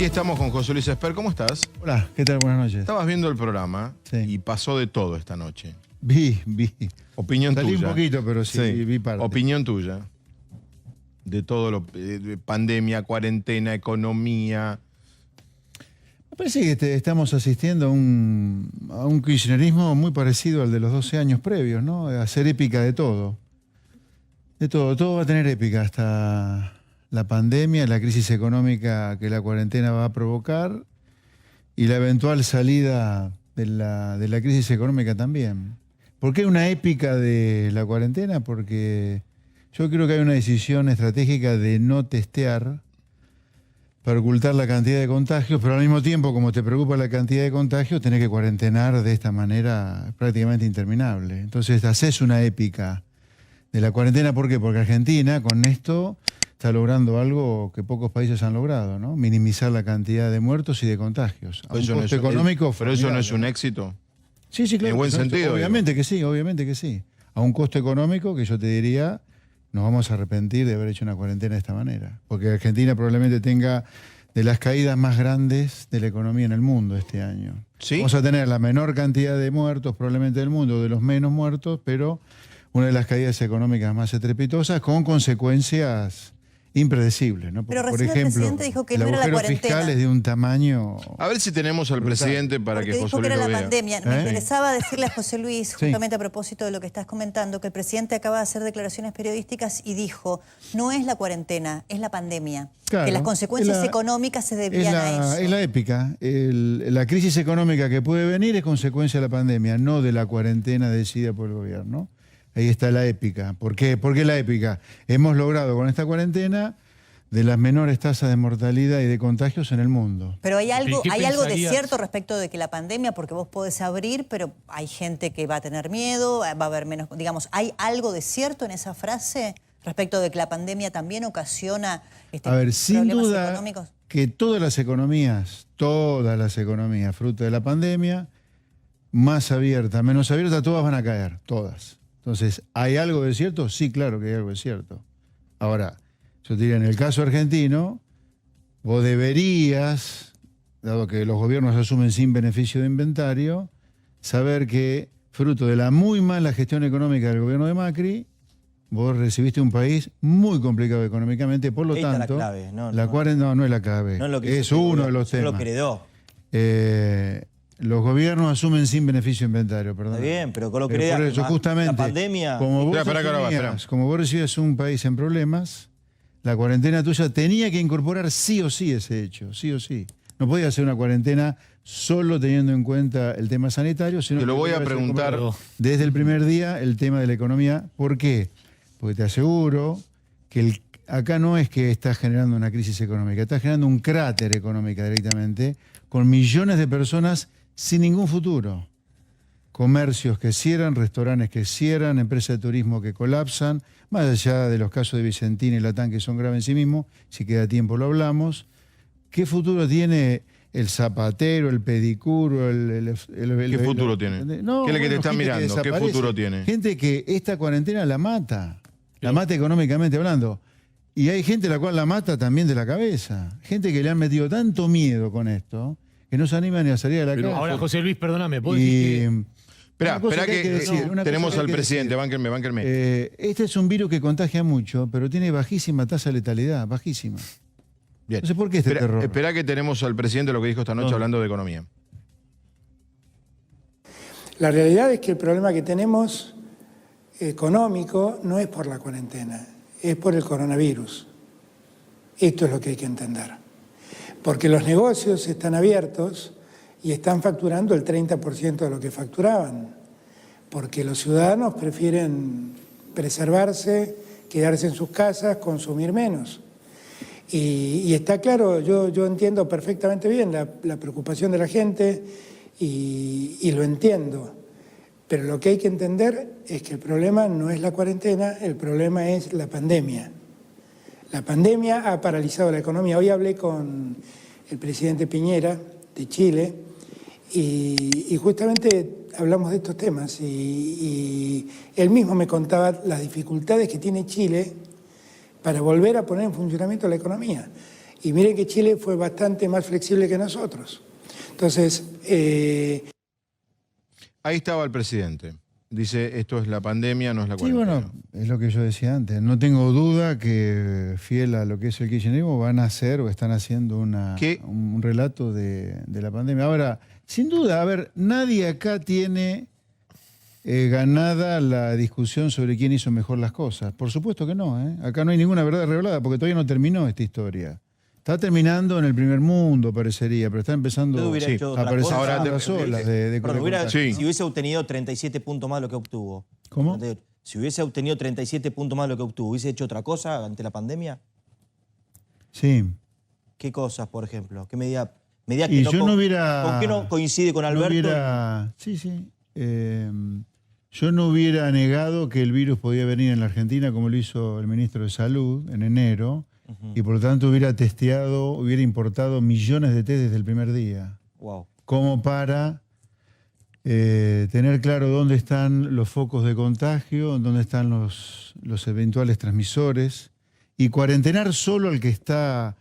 estamos con José Luis Esper. ¿Cómo estás? Hola, ¿qué tal? Buenas noches. Estabas viendo el programa Sí. y pasó de todo esta noche. Vi. Opinión Salí tuya. un poquito, pero sí, vi parte. Opinión tuya. De todo lo... pandemia, cuarentena, economía... Me parece que estamos asistiendo a un kirchnerismo muy parecido al de los 12 años previos, ¿no? A hacer épica de todo. De todo. Todo va a tener épica, hasta la pandemia, la crisis económica que la cuarentena va a provocar y la eventual salida de la crisis económica también. ¿Por qué una épica de la cuarentena? Porque yo creo que hay una decisión estratégica de no testear para ocultar la cantidad de contagios, pero al mismo tiempo, como te preocupa la cantidad de contagios, tenés que cuarentenar de esta manera prácticamente interminable. Entonces, haces una épica de la cuarentena. ¿Por qué? Porque Argentina, con esto, está logrando algo que pocos países han logrado, ¿no? Minimizar la cantidad de muertos y de contagios. A un costo económico pero eso no es un formidable. éxito. Sí, claro. En buen sentido. Obviamente que sí. A un costo económico que yo te diría, nos vamos a arrepentir de haber hecho una cuarentena de esta manera. Porque Argentina probablemente tenga de las caídas más grandes de la economía en el mundo este año. ¿Sí? Vamos a tener la menor cantidad de muertos probablemente del mundo, de los menos muertos, pero una de las caídas económicas más estrepitosas con consecuencias impredecibles, ¿no? Pero Por recién ejemplo, el presidente dijo que el no era la agujero cuarentena. fiscal es de un tamaño... A ver si tenemos al presidente para Porque que José dijo que Luis era lo la vea. pandemia. Me ¿Eh? interesaba decirle a José Luis, justamente a propósito de lo que estás comentando, que el presidente acaba de hacer declaraciones periodísticas y dijo, no es la cuarentena, es la pandemia. Claro, que las consecuencias económicas se debían a eso. Es la épica. La crisis económica que puede venir es consecuencia de la pandemia, no de la cuarentena decidida por el gobierno. Ahí está la épica. ¿Por qué? ¿Por qué la épica? Hemos logrado con esta cuarentena de las menores tasas de mortalidad y de contagios en el mundo. Pero hay algo de pensarías? cierto respecto de que la pandemia, porque vos podés abrir, pero hay gente que va a tener miedo, va a haber menos, digamos, ¿hay algo de cierto en esa frase respecto de que la pandemia también ocasiona A ver, sin problemas duda económicos? que todas las economías, fruto de la pandemia, más abiertas, menos abiertas, todas van a caer, todas. Entonces, ¿hay algo de cierto? Sí, claro que hay algo de cierto. Ahora, yo te diría, en el caso argentino, vos deberías, dado que los gobiernos asumen sin beneficio de inventario, saber que, fruto de la muy mala gestión económica del gobierno de Macri, vos recibiste un país muy complicado económicamente, por lo Esta es la tanto... clave, no es la clave. No es lo que es hizo uno el de los gobierno, temas. lo que heredó. Los gobiernos asumen sin beneficio de inventario, perdón. Está bien, pero con lo que Por hereda, eso, la justamente, pandemia... como vos, Espera, que ahora va, espera. como vos recibías un país en problemas, la cuarentena tuya tenía que incorporar sí o sí ese hecho, sí o sí. No podía hacer una cuarentena solo teniendo en cuenta el tema sanitario, sino Te lo que voy a debía ser preguntar. como desde el primer día el tema de la economía. ¿Por qué? Porque te aseguro que acá no es que estás generando una crisis económica, estás generando un cráter económico directamente, con millones de personas sin ningún futuro. Comercios que cierran, restaurantes que cierran, empresas de turismo que colapsan, más allá de los casos de Vicentín y Latam, que son graves en sí mismos, si queda tiempo lo hablamos. ¿Qué futuro tiene el zapatero, el pedicuro, ¿Qué futuro tiene? No, ¿Qué es lo que te bueno, está gente mirando? ¿Qué desaparece. futuro tiene? Gente que esta cuarentena la mata económicamente hablando. Y hay gente la cual la mata también de la cabeza. Gente que le han metido tanto miedo con esto que no se anima ni a salir a la calle. Ahora, José Luis, perdóname, ¿vos Y, decís Espera que tenemos al decir. presidente, bánquenme. Este es un virus que contagia mucho, pero tiene bajísima tasa de letalidad, bajísima. Bien. No sé por qué este terror. Espera que tenemos al presidente lo que dijo esta noche hablando de economía. La realidad es que el problema que tenemos económico no es por la cuarentena, es por el coronavirus. Esto es lo que hay que entender. Porque los negocios están abiertos y están facturando el 30% de lo que facturaban. Porque los ciudadanos prefieren preservarse, quedarse en sus casas, consumir menos. Y está claro, yo entiendo perfectamente bien la preocupación de la gente y lo entiendo. Pero lo que hay que entender es que el problema no es la cuarentena, el problema es la pandemia. La pandemia ha paralizado la economía. Hoy hablé con el presidente Piñera de Chile y justamente hablamos de estos temas y él mismo me contaba las dificultades que tiene Chile para volver a poner en funcionamiento la economía. Y miren que Chile fue bastante más flexible que nosotros. Entonces... Ahí estaba el presidente. Dice, esto es la pandemia, no es la cuarentena. Sí, bueno, es lo que yo decía antes. No tengo duda que, fiel a lo que es el kirchnerismo, van a hacer o están haciendo un relato de la pandemia. Ahora, sin duda, a ver, nadie acá tiene ganada la discusión sobre quién hizo mejor las cosas. Por supuesto que no, ¿eh? Acá no hay ninguna verdad revelada, porque todavía no terminó esta historia. Está terminando en el primer mundo, parecería, pero está empezando a aparecer otras olas de Si hubiese obtenido 37 puntos más de lo que obtuvo. ¿Cómo? Si hubiese obtenido 37 puntos más de lo que obtuvo, ¿hubiese hecho otra cosa ante la pandemia? Sí. ¿Qué cosas, por ejemplo? ¿Qué medida que y yo no hubiera... ¿Con qué no coincide con Alberto? Yo no hubiera negado que el virus podía venir en la Argentina como lo hizo el ministro de Salud en enero. Y por lo tanto hubiera importado millones de test desde el primer día. Wow. Como para tener claro dónde están los focos de contagio, dónde están los eventuales transmisores, y cuarentenar solo al que está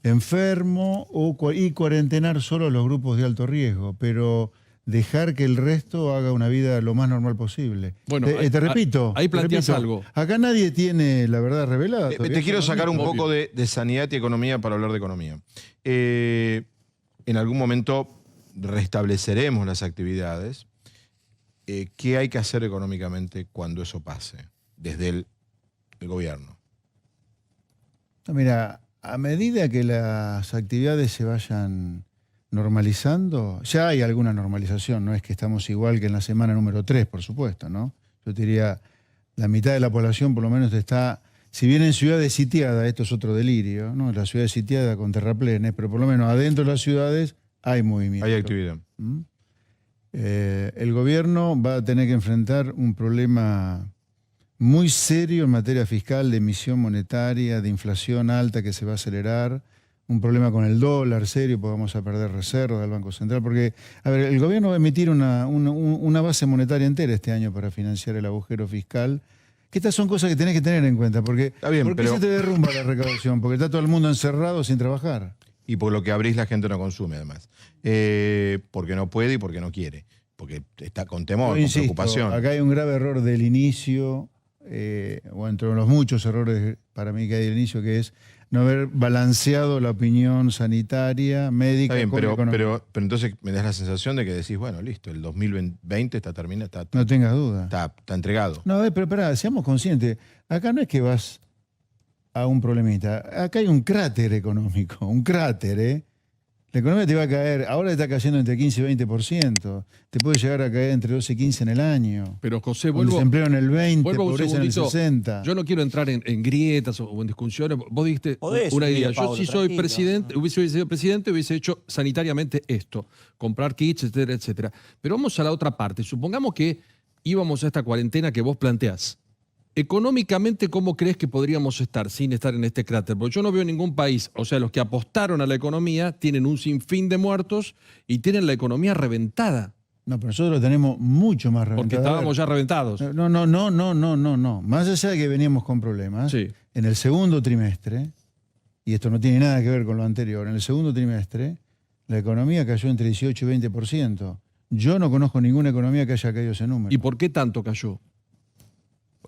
enfermo y cuarentenar solo a los grupos de alto riesgo, pero dejar que el resto haga una vida lo más normal posible. Bueno, te repito. Ahí planteas algo. Acá nadie tiene la verdad revelada. Te quiero sacar un poco de sanidad y economía para hablar de economía. En algún momento restableceremos las actividades. ¿Qué hay que hacer económicamente cuando eso pase desde el gobierno? Mira, a medida que las actividades se vayan normalizando, ya hay alguna normalización, no es que estamos igual que en la semana número 3, por supuesto, ¿no? Yo te diría, la mitad de la población por lo menos está, si bien en ciudades sitiadas, esto es otro delirio, ¿no? La ciudad sitiada con terraplenes, pero por lo menos adentro de las ciudades hay movimiento. Hay actividad. El gobierno va a tener que enfrentar un problema muy serio en materia fiscal, de emisión monetaria, de inflación alta que se va a acelerar, un problema con el dólar serio, porque vamos a perder reservas del Banco Central, porque, a ver, el gobierno va a emitir una base monetaria entera este año para financiar el agujero fiscal, que estas son cosas que tenés que tener en cuenta, porque Está bien, ¿por qué se te derrumba la recaudación? Porque está todo el mundo encerrado sin trabajar. Y por lo que abrís la gente no consume, además. Porque no puede y porque no quiere. Porque está con temor, con preocupación. Acá hay un grave error del inicio, o entre los muchos errores para mí que hay del inicio, que es no haber balanceado la opinión sanitaria, médica. Está bien, pero entonces me das la sensación de que decís, bueno, listo, el 2020 está terminado. No tengas duda. Está entregado. No, pero espera, seamos conscientes. Acá no es que vas a un problemita. Acá hay un cráter económico, un cráter, ¿eh? La economía te va a caer, ahora está cayendo entre 15 y 20%. Te puede llegar a caer entre 12 y 15 en el año. Pero José, vuelvo. Desempleo en el 20, pobreza en el 60. Yo no quiero entrar en grietas o en discusiones. Vos dijiste una idea. Yo si soy presidente, hubiese sido presidente, hubiese hecho sanitariamente esto. Comprar kits, etcétera, etcétera. Pero vamos a la otra parte. Supongamos que íbamos a esta cuarentena que vos planteás. Económicamente, ¿cómo crees que podríamos estar sin estar en este cráter? Porque yo no veo ningún país, o sea, los que apostaron a la economía tienen un sinfín de muertos y tienen la economía reventada. No, pero nosotros lo tenemos mucho más reventado. Porque estábamos ya reventados. No. Más allá de que veníamos con problemas, sí. En el segundo trimestre, y esto no tiene nada que ver con lo anterior, en el segundo trimestre la economía cayó entre 18 y 20%. Yo no conozco ninguna economía que haya caído ese número. ¿Y por qué tanto cayó?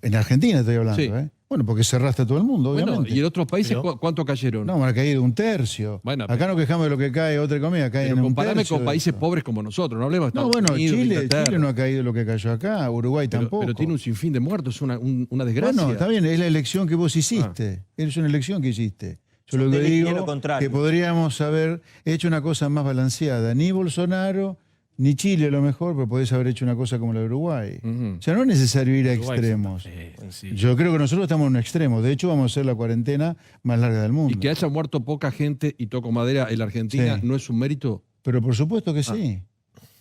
En Argentina estoy hablando, sí. Bueno, porque cerraste a todo el mundo, obviamente. Bueno, ¿y en otros países cuánto cayeron? No, ha caído un tercio. Bueno, acá no quejamos de lo que cae otra economía, cae en un tercio. Comparame con países pobres como nosotros, no hablemos de Estados Unidos, Chile no ha caído lo que cayó acá, Uruguay tampoco. Pero tiene un sinfín de muertos, una desgracia. Bueno, está bien, es la elección que vos hiciste. Es una elección que hiciste. Yo lo que digo que podríamos haber hecho una cosa más balanceada. Ni Bolsonaro, ni Chile a lo mejor, pero podés haber hecho una cosa como la de Uruguay. O sea, no es necesario ir a extremos. Sí. Yo creo que nosotros estamos en un extremo. De hecho, vamos a hacer la cuarentena más larga del mundo. Y que haya muerto poca gente, y toco madera, en la Argentina, ¿no es un mérito? Pero por supuesto que sí.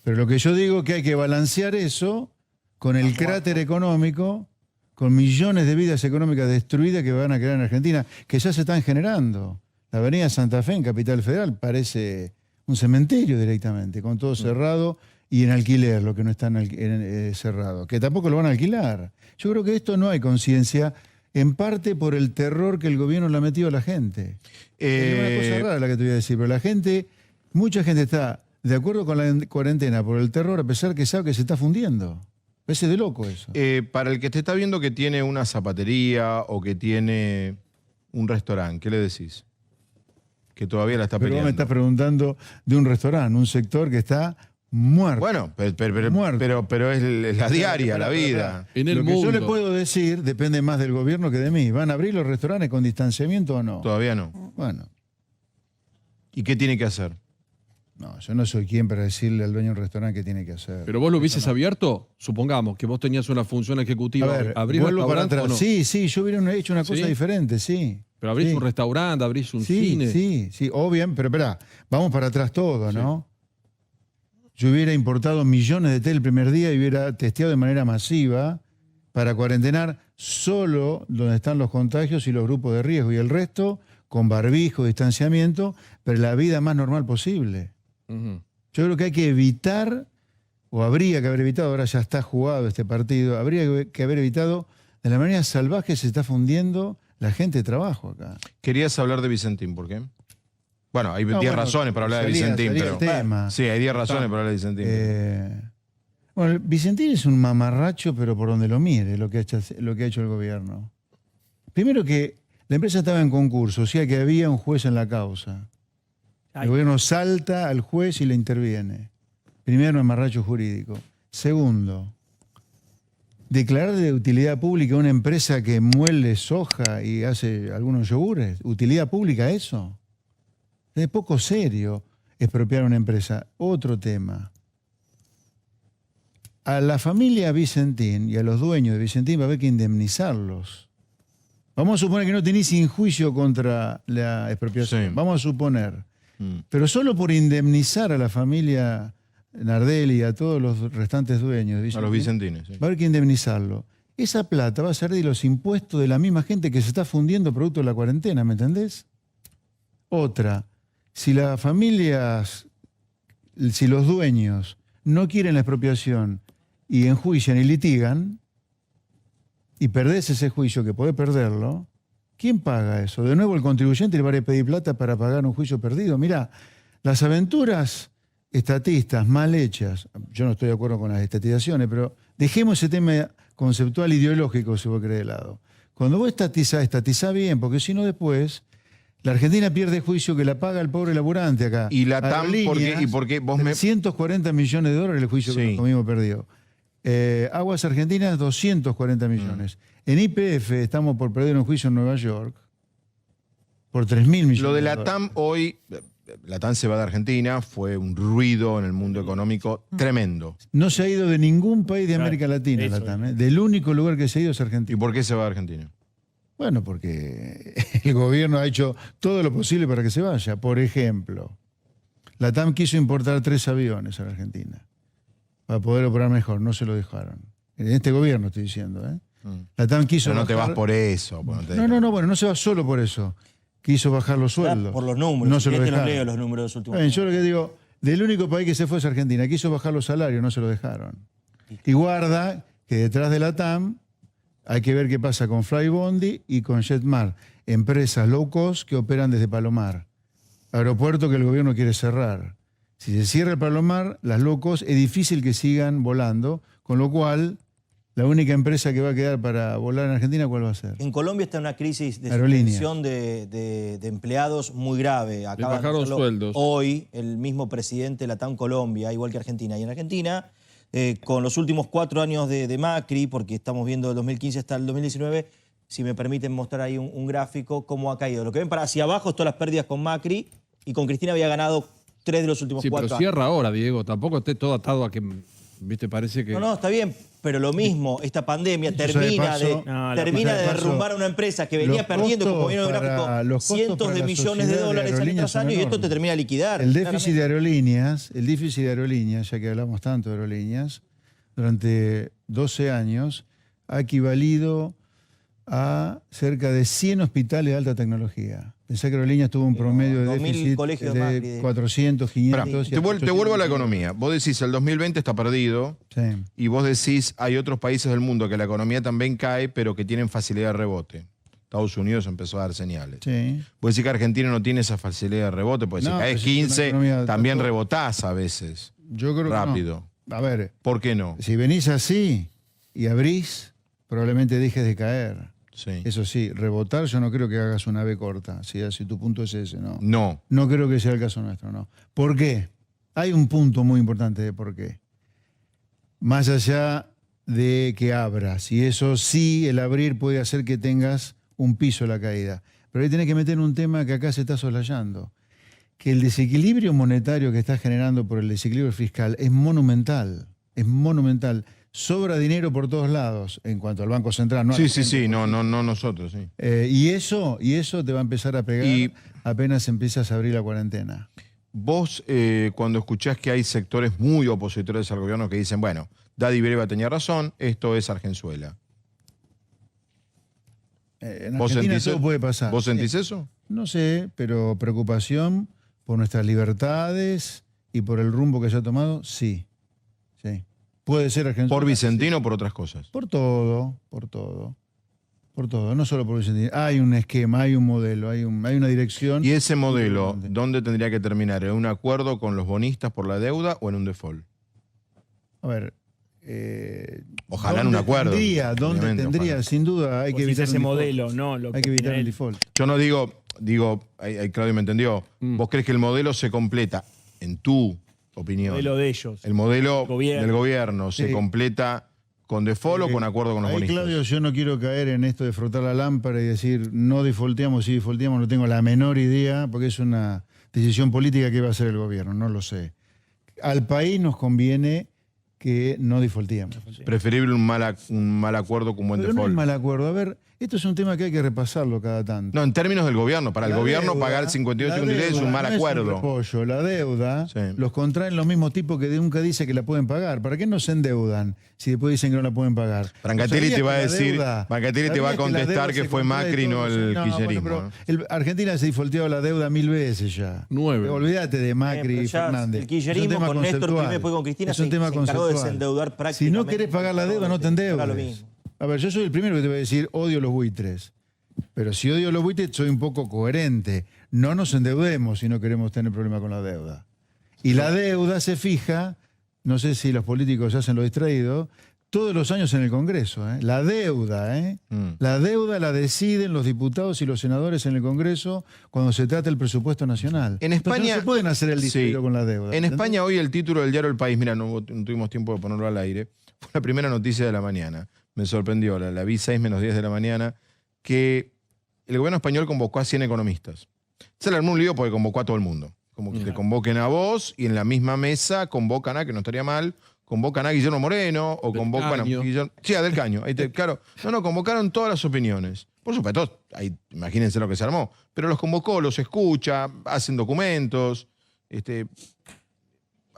Pero lo que yo digo es que hay que balancear eso con el cráter económico, con millones de vidas económicas destruidas que van a quedar en Argentina, que ya se están generando. La avenida Santa Fe en Capital Federal parece un cementerio directamente, con todo cerrado y en alquiler, lo que no está cerrado, que tampoco lo van a alquilar. Yo creo que esto no hay conciencia. en parte por el terror que el gobierno le ha metido a la gente. Es una cosa rara la que te voy a decir, pero la gente, mucha gente está de acuerdo con la cuarentena por el terror, a pesar que sabe que se está fundiendo. Parece de loco eso. Para el que te está viendo que tiene una zapatería o que tiene un restaurante, ¿qué le decís? Que todavía la está Pero peleando. vos me estás preguntando de un restaurante, un sector que está muerto. Bueno, Muerto. pero es la diaria, la vida. En el Lo que mundo. yo le puedo decir depende más del gobierno que de mí. ¿Van a abrir los restaurantes con distanciamiento o no? Todavía no. Bueno, ¿Y qué tiene que hacer? no, yo no soy quien para decirle al dueño de un restaurante qué tiene que hacer. ¿Pero vos lo hubieses abierto? Supongamos que vos tenías una función ejecutiva. A ver, ¿Abrís vuelvo para restaurante atrás. o no? Sí, yo hubiera hecho una cosa ¿Sí? diferente, sí. Pero abrís Sí. un restaurante, abrís un cine. Sí, obvio, pero espera, vamos para atrás todo, ¿no? Yo hubiera importado millones de test el primer día y hubiera testeado de manera masiva para cuarentenar solo donde están los contagios y los grupos de riesgo y el resto con barbijo, distanciamiento, pero la vida más normal posible. Ujú. Yo creo que hay que evitar, o habría que haber evitado, ahora ya está jugado este partido, habría que haber evitado de la manera salvaje que se está fundiendo la gente de trabajo acá. Querías hablar de Vicentín, ¿por qué? Bueno, hay 10 bueno, razones para hablar de salía Vicentín, el pero... tema. Sí, hay 10 razones para hablar de Vicentín. Bueno, Vicentín es un mamarracho, pero por donde lo mire, lo que ha hecho el gobierno. Primero que la empresa estaba en concurso, o sea que había un juez en la causa. El gobierno salta al juez y le interviene. Primero, mamarracho jurídico. Segundo, declarar de utilidad pública una empresa que muele soja y hace algunos yogures. ¿Utilidad pública eso? Es poco serio expropiar una empresa. Otro tema. A la familia Vicentín y a los dueños de Vicentín va a haber que indemnizarlos. Vamos a suponer que no tenéis sin juicio contra la expropiación. Sí. Vamos a suponer. Pero solo por indemnizar a la familia Nardelli y a todos los restantes dueños de A Vicentín, los vicentines, sí. va a haber que indemnizarlo. Esa plata va a ser de los impuestos de la misma gente que se está fundiendo producto de la cuarentena, ¿me entendés? Otra, si las familias, si los dueños no quieren la expropiación y enjuician y litigan, y perdés ese juicio, que podés perderlo, ¿quién paga eso? De nuevo el contribuyente le va a pedir plata para pagar un juicio perdido. Mirá, las aventuras estatistas mal hechas, yo no estoy de acuerdo con las estatizaciones, pero dejemos ese tema conceptual ideológico, si vos querés, de lado. Cuando vos estatizá bien, porque si no después la Argentina pierde juicio que la paga el pobre laburante acá. Y la TAM, Aerolíneas, ¿por qué vos me...? 140 millones de dólares el juicio que Sí. lo mismo perdió. Aguas Argentinas, 240 millones. En YPF estamos por perder un juicio en Nueva York por 3.000 millones. Lo de la dólares. TAM hoy, la TAM se va de Argentina, fue un ruido en el mundo económico tremendo. No se ha ido de ningún país de América Latina, eso la TAM. Del único lugar que se ha ido es ¿Y Argentina. por qué se va de Argentina? Bueno, porque el gobierno ha hecho todo lo posible para que se vaya. Por ejemplo, la TAM quiso importar 3 aviones a la Argentina para poder operar mejor. No se lo dejaron. En este gobierno estoy diciendo, ¿eh? La TAM quiso Pero no te bajar- vas por eso. pues No, bueno, no se va solo por eso. Quiso bajar los sueldos. Por los números. No se lo Fíjate, dejaron. leo los números de los últimos Bien, yo lo años. que digo, del único país que se fue es Argentina. Quiso bajar los salarios, no se lo dejaron. Y guarda que detrás de la TAM hay que ver qué pasa con Flybondi y con Jetmar, empresas low cost que operan desde Palomar. Aeropuerto que el gobierno quiere cerrar. Si se cierra el Palomar, las low cost es difícil que sigan volando, con lo cual la única empresa que va a quedar para volar en Argentina, ¿cuál va a ser? En Colombia está una crisis de Aerolíneas. suspensión de empleados muy grave. Acaban de bajaron hacerlo sueldos. Hoy, el mismo presidente de la TAM Colombia, igual que Argentina. Y en Argentina, con los últimos 4 años de Macri, porque estamos viendo del 2015 hasta el 2019, si me permiten mostrar ahí un gráfico, cómo ha caído. Lo que ven para hacia abajo es todas las pérdidas con Macri, y con Cristina había ganado 3 de los últimos Sí, 4 pero años. cierra ahora, Diego. Tampoco esté todo atado a que, viste, parece que... No, está bien, pero lo mismo, esta pandemia Dicho sea de termina paso- de, No, termina dicho de sea de paso, derrumbar a una empresa que venía los perdiendo, como costos vieron en el para- gráfico, los costos cientos para de la millones de sociedad de dólares año aerolíneas tras son año, y esto te enormes. termina de liquidar. El déficit claramente. de aerolíneas, ya que hablamos tanto de aerolíneas, durante 12 años ha equivalido a cerca de 100 hospitales de alta tecnología. Pensá que Aerolíneas tuvo un promedio de 2000 déficit colegios de de Macri. 400, 500... Te vuelvo a la economía. Vos decís, el 2020 está perdido, Sí. y vos decís, hay otros países del mundo que la economía también cae, pero que tienen facilidad de rebote. Estados Unidos empezó a dar señales. Sí. Vos decís que Argentina no tiene esa facilidad de rebote, porque No, si caes pues es una 15, economía también tampoco. rebotás a veces. Yo creo Rápido. que no. A ver, ¿Por qué no? si venís así y abrís, probablemente dejes de caer. Sí. Eso sí, rebotar yo no creo que hagas una B corta, si tu punto es ese, no. No. No creo que sea el caso nuestro, no. ¿Por qué? Hay un punto muy importante de por qué. Más allá de que abras, y eso sí, el abrir puede hacer que tengas un piso a la caída. Pero ahí tenés que meter un tema que acá se está soslayando, que el desequilibrio monetario que está generando por el desequilibrio fiscal es monumental, es monumental. Sobra dinero por todos lados en cuanto al Banco Central. No a la gente, Sí, no nosotros, sí. y eso te va a empezar a pegar Y- apenas empiezas a abrir la cuarentena. Vos, cuando escuchás que hay sectores muy opositores al gobierno que dicen, bueno, Daddy Breva tenía razón, esto es Argenzuela. En ¿Vos Argentina sentís, todo puede pasar. ¿Vos sentís Sí. eso? No sé, pero preocupación por nuestras libertades y por el rumbo que se ha tomado, sí. Sí. Puede ser Argentina. ¿Por Vicentino o por otras cosas? Por todo, por todo. Por todo, no solo por Vicentino. Hay un esquema, hay un modelo, hay una dirección. ¿Y ese modelo, importante. dónde tendría que terminar? ¿En un acuerdo con los bonistas por la deuda o en un default? A ver. Ojalá en un acuerdo, ¿Dónde obviamente, tendría? ojalá. Sin duda hay Vos que decís evitar ese un default. modelo, ¿no? Lo Hay que evitar opina el él. default. Yo no digo, ahí Claudio me entendió. ¿Vos crees que el modelo se completa, en tu opinión? Modelo de ellos. El modelo Gobierno. del gobierno se Sí. completa con default o con acuerdo con los Ahí, bonistas. Claudio, yo no quiero caer en esto de frotar la lámpara y decir no defaulteamos, sí defaulteamos, no tengo la menor idea, porque es una decisión política que va a hacer el gobierno, no lo sé. Al país nos conviene que no defaulteemos. Preferible un mal acuerdo con buen Pero no default. es mal acuerdo. A ver, esto es un tema que hay que repasarlo cada tanto. No, en términos del gobierno. Para el La gobierno deuda- pagar 58 la utilidades es un deuda mal no es acuerdo. repollo. La deuda Sí. los contraen los mismos tipos que nunca dice que la pueden pagar. ¿Para qué no se endeudan si después dicen que no la pueden pagar? Brancatelli ¿Sabías te va a que la decir, deuda- Brancatelli te va a sabías que la contestar deuda que se fue contrae Macri, no todos el los- kirchnerismo, bueno, pero Argentina se defaulteó la deuda 1000 veces ya. 9. Olvídate de Macri Pero y ya Fernández. el kirchnerismo Es un tema con Néstor conceptual. primero, después con Cristina, Es un se tema encargó de conceptual. desendeudar Si no prácticamente querés pagar la deuda, no te Era lo endeudes. mismo. A ver, yo soy el primero que te voy a decir odio los buitres. Pero si odio los buitres, soy un poco coherente. No nos endeudemos si no queremos tener problema con la deuda. Y la deuda se fija, no sé si los políticos hacen lo distraído, todos los años en el Congreso. La deuda, La deuda la deciden los diputados y los senadores en el Congreso cuando se trata del presupuesto nacional. En Entonces España no se pueden hacer el distraído sí. con la deuda. En ¿entendés? España hoy el título del diario El País, mira, no tuvimos tiempo de ponerlo al aire, fue la primera noticia de la mañana. Me sorprendió, la vi 6 menos 10 de la mañana, que el gobierno español convocó a 100 economistas. Se le armó un lío porque convocó a todo el mundo. Como que te convoquen a vos y en la misma mesa convocan a, que no estaría mal, convocan a Guillermo Moreno o Del convocan Caño. a Del Caño. Claro, convocaron todas las opiniones. Por supuesto, ahí, imagínense lo que se armó. Pero los convocó, los escucha, hacen documentos.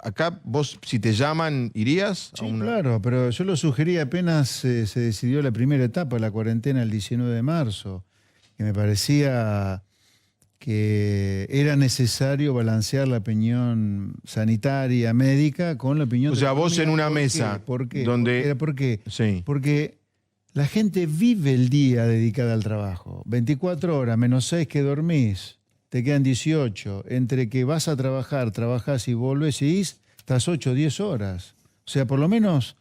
Acá vos, si te llaman, ¿irías? Sí, claro, pero yo lo sugerí apenas se decidió la primera etapa de la cuarentena el 19 de marzo, que me parecía que era necesario balancear la opinión sanitaria, médica, con la opinión... O sea, vos económica. en una ¿Por qué? mesa ¿Por qué? donde- ¿Por qué? Sí. Porque la gente vive el día dedicada al trabajo. 24 horas, menos 6 que dormís, te quedan 18. Entre que vas a trabajar, trabajás y volvés y estás 8 o 10 horas. O sea, por lo menos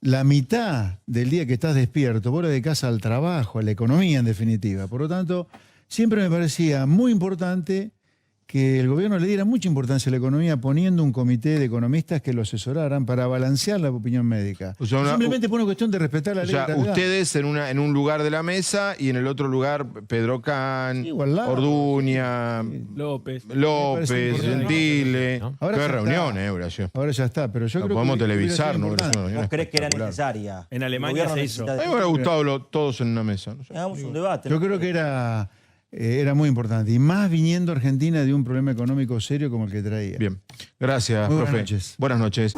la mitad del día que estás despierto, vos le dedicás al trabajo, a la economía en definitiva. Por lo tanto, siempre me parecía muy importante que el gobierno le diera mucha importancia a la economía poniendo un comité de economistas que lo asesoraran para balancear la opinión médica. O sea, Simplemente por una cuestión de respetar la O ley. sea, de gravedad. ustedes en un lugar de la mesa y en el otro lugar Pedro Can, Sí, o al lado. Orduña, López. López, importante. Gentile. Ahora Qué ya reunión, está. Horacio. Ahora ya está, pero yo La creo podemos que hubiera televisar, sido ¿no? Hubiera sido una importante. reunión ¿Vos crees que era espectacular. necesaria? En Alemania El gobierno se hizo. necesita A mí de- me hubiera gustado todos en una mesa. No sé. Hagamos un debate. Yo ¿no? creo que era muy importante. Y más viniendo Argentina de un problema económico serio como el que traía. Bien. Gracias, Muy buenas profe. noches. Buenas noches.